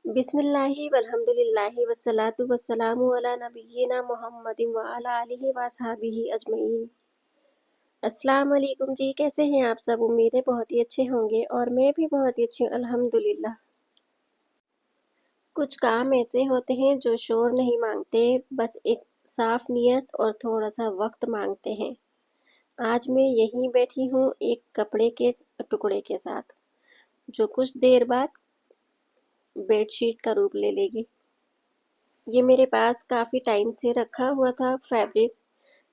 बिस्मिल्लाहि वल्हम्दुलिल्लाहि वस्सलातु वस्सलामु अला नबिय्यिना मुहम्मदिन व अला आलिहि व अस्हाबिहि अजमईन। अस्सलाम वालेकुम जी, कैसे हैं आप सब? उम्मीद है बहुत ही अच्छे होंगे और मैं भी बहुत ही अच्छी हूँ अल्हम्दुलिल्लाह। कुछ काम ऐसे होते हैं जो शोर नहीं मांगते, बस एक साफ नियत और थोड़ा सा वक्त मांगते हैं। आज मैं यहीं बैठी हूँ एक कपड़े के टुकड़े के साथ, जो कुछ देर बाद बेडशीट का रूप ले लेगी। ये मेरे पास काफ़ी टाइम से रखा हुआ था फैब्रिक।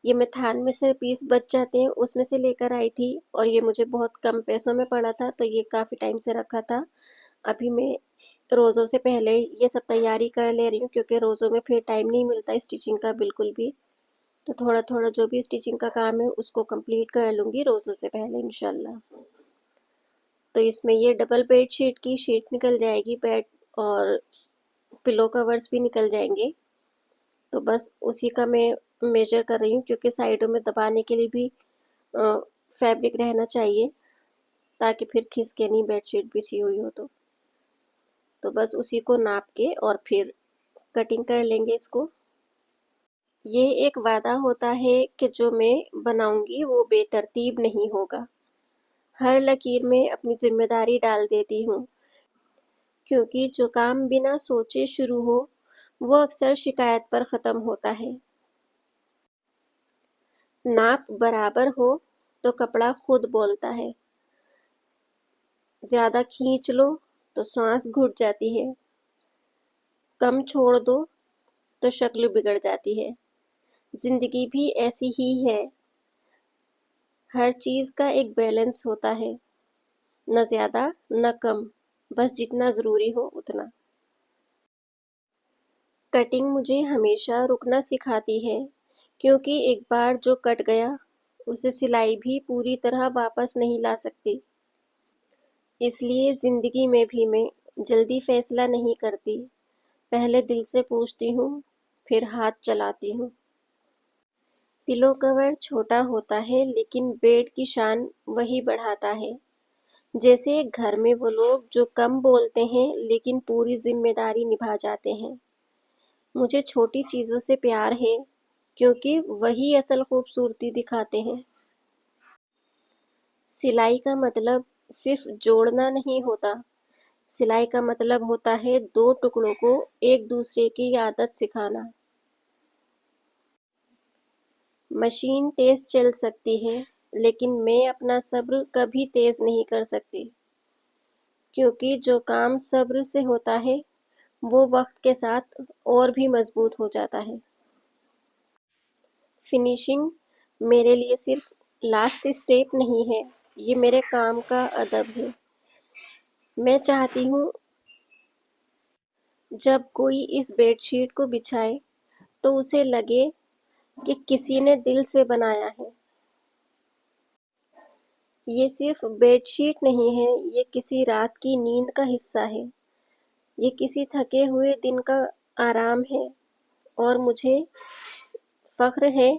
ये मैं थान में से पीस बच जाते हैं उसमें से लेकर आई थी और ये मुझे बहुत कम पैसों में पड़ा था, तो ये काफ़ी टाइम से रखा था। अभी मैं रोज़ों से पहले ये सब तैयारी कर ले रही हूँ, क्योंकि रोज़ों में फिर टाइम नहीं मिलता स्टिचिंग का बिल्कुल भी। तो थोड़ा थोड़ा जो भी स्टिचिंग का काम है उसको कंप्लीट कर लूँगी रोज़ों से पहले इंशाल्लाह। तो इसमें ये डबल बेड शीट की शीट निकल जाएगी, बेड और पिलो कवर्स भी निकल जाएंगे। तो बस उसी का मैं मेजर कर रही हूँ, क्योंकि साइडों में दबाने के लिए भी फैब्रिक रहना चाहिए, ताकि फिर खिसके नहीं बेडशीट बिछी हुई हो। तो बस उसी को नाप के और फिर कटिंग कर लेंगे इसको। ये एक वादा होता है कि जो मैं बनाऊंगी वो बेतरतीब नहीं होगा। हर लकीर में अपनी जिम्मेदारी डाल देती हूँ, क्योंकि जो काम बिना सोचे शुरू हो वो अक्सर शिकायत पर ख़त्म होता है। नाप बराबर हो तो कपड़ा खुद बोलता है, ज़्यादा खींच लो तो सांस घुट जाती है, कम छोड़ दो तो शक्ल बिगड़ जाती है। ज़िंदगी भी ऐसी ही है, हर चीज़ का एक बैलेंस होता है, न ज़्यादा न कम, बस जितना ज़रूरी हो उतना। कटिंग मुझे हमेशा रुकना सिखाती है, क्योंकि एक बार जो कट गया उसे सिलाई भी पूरी तरह वापस नहीं ला सकती। इसलिए ज़िंदगी में भी मैं जल्दी फैसला नहीं करती, पहले दिल से पूछती हूँ, फिर हाथ चलाती हूँ। पिलो कवर छोटा होता है, लेकिन बेड की शान वही बढ़ाता है। जैसे घर में वो लोग जो कम बोलते हैं लेकिन पूरी जिम्मेदारी निभा जाते हैं। मुझे छोटी चीज़ों से प्यार है, क्योंकि वही असल खूबसूरती दिखाते हैं। सिलाई का मतलब सिर्फ जोड़ना नहीं होता, सिलाई का मतलब होता है दो टुकड़ों को एक दूसरे की आदत सिखाना। मशीन तेज चल सकती है, लेकिन मैं अपना सब्र कभी तेज नहीं कर सकती, क्योंकि जो काम सब्र से होता है वो वक्त के साथ और भी मजबूत हो जाता है। फिनिशिंग मेरे लिए सिर्फ लास्ट स्टेप नहीं है, ये मेरे काम का अदब है। मैं चाहती हूँ जब कोई इस बेडशीट को बिछाए तो उसे लगे कि किसी ने दिल से बनाया है। ये सिर्फ बेडशीट नहीं है, ये किसी रात की नींद का हिस्सा है, ये किसी थके हुए दिन का आराम है। और मुझे फ़ख्र है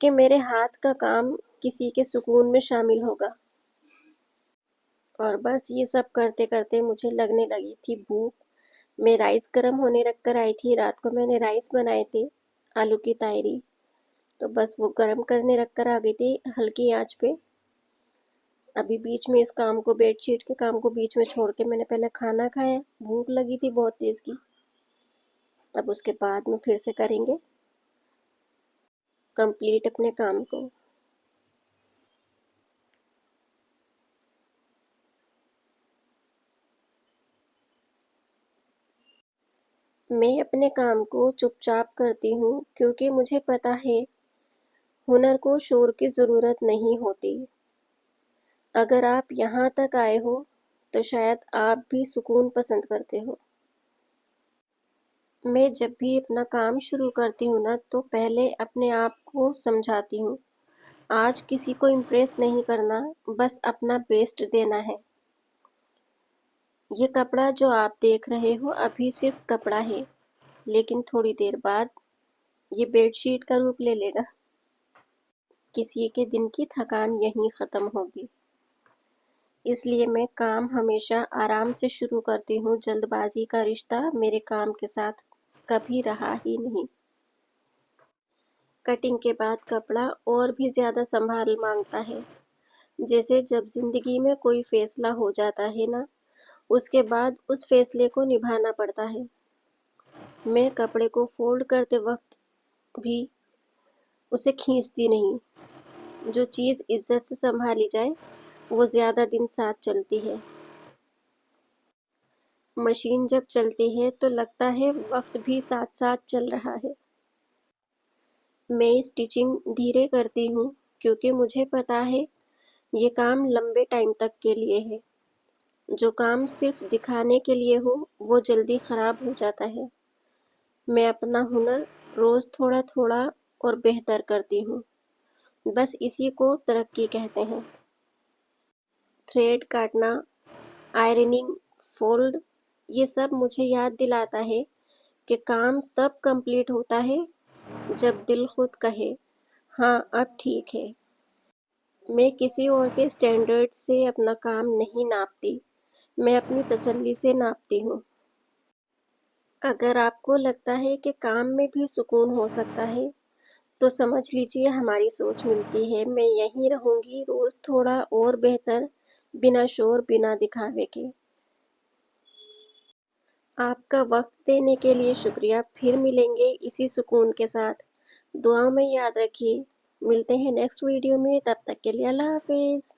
कि मेरे हाथ का काम किसी के सुकून में शामिल होगा। और बस ये सब करते करते मुझे लगने लगी थी भूख। मैं राइस गर्म होने रख कर आई थी, रात को मैंने राइस बनाए थे, आलू की तायरी। तो बस वो गर्म करने रख कर आ गई थी हल्की आंच पे। अभी बीच में इस काम को, बेडशीट के काम को बीच में छोड़ के मैंने पहले खाना खाया, भूख लगी थी बहुत तेज़ की। अब उसके बाद में फिर से करेंगे कंप्लीट अपने काम को। मैं अपने काम को चुपचाप करती हूँ, क्योंकि मुझे पता है हुनर को शोर की ज़रूरत नहीं होती। अगर आप यहाँ तक आए हो तो शायद आप भी सुकून पसंद करते हो। मैं जब भी अपना काम शुरू करती हूँ ना, तो पहले अपने आप को समझाती हूँ, आज किसी को इम्प्रेस नहीं करना, बस अपना बेस्ट देना है। ये कपड़ा जो आप देख रहे हो अभी सिर्फ कपड़ा है, लेकिन थोड़ी देर बाद ये बेडशीट का रूप ले लेगा। किसी के दिन की थकान यहीं ख़त्म होगी। اس لیے میں کام ہمیشہ آرام سے شروع کرتی ہوں۔ جلد بازی کا رشتہ میرے کام کے ساتھ کبھی رہا ہی نہیں۔ کٹنگ کے بعد کپڑا اور بھی زیادہ سنبھال مانگتا ہے۔ جیسے جب زندگی میں کوئی فیصلہ ہو جاتا ہے نا، اس کے بعد اس فیصلے کو نبھانا پڑتا ہے۔ میں کپڑے کو فولڈ کرتے وقت بھی اسے کھینچتی نہیں۔ جو چیز عزت سے سنبھالی جائے وہ زیادہ دن ساتھ چلتی ہے۔ مشین جب چلتی ہے تو لگتا ہے وقت بھی ساتھ ساتھ چل رہا ہے۔ میں اسٹیچنگ دھیرے کرتی ہوں کیونکہ مجھے پتا ہے یہ کام لمبے ٹائم تک کے لیے ہے۔ جو کام صرف دکھانے کے لیے ہو وہ جلدی خراب ہو جاتا ہے۔ میں اپنا ہنر روز تھوڑا تھوڑا اور بہتر کرتی ہوں۔ بس اسی کو ترقی کہتے ہیں۔ تھریڈ کاٹنا، آئرننگ، فولڈ، یہ سب مجھے یاد دلاتا ہے کہ کام تب کمپلیٹ ہوتا ہے جب دل خود کہے ہاں اب ٹھیک ہے۔ میں کسی اور کے سٹینڈرڈ سے اپنا کام نہیں ناپتی، میں اپنی تسلی سے ناپتی ہوں۔ اگر آپ کو لگتا ہے کہ کام میں بھی سکون ہو سکتا ہے تو سمجھ لیجیے ہماری سوچ ملتی ہے۔ میں یہیں رہوں گی، روز تھوڑا اور بہتر، بنا شور، بنا دکھاوے کے۔ آپ کا وقت دینے کے لیے شکریہ۔ پھر ملیں گے اسی سکون کے ساتھ۔ دعاؤں میں یاد رکھیے۔ ملتے ہیں نیکسٹ ویڈیو میں، تب تک کے لیے اللہ حافظ۔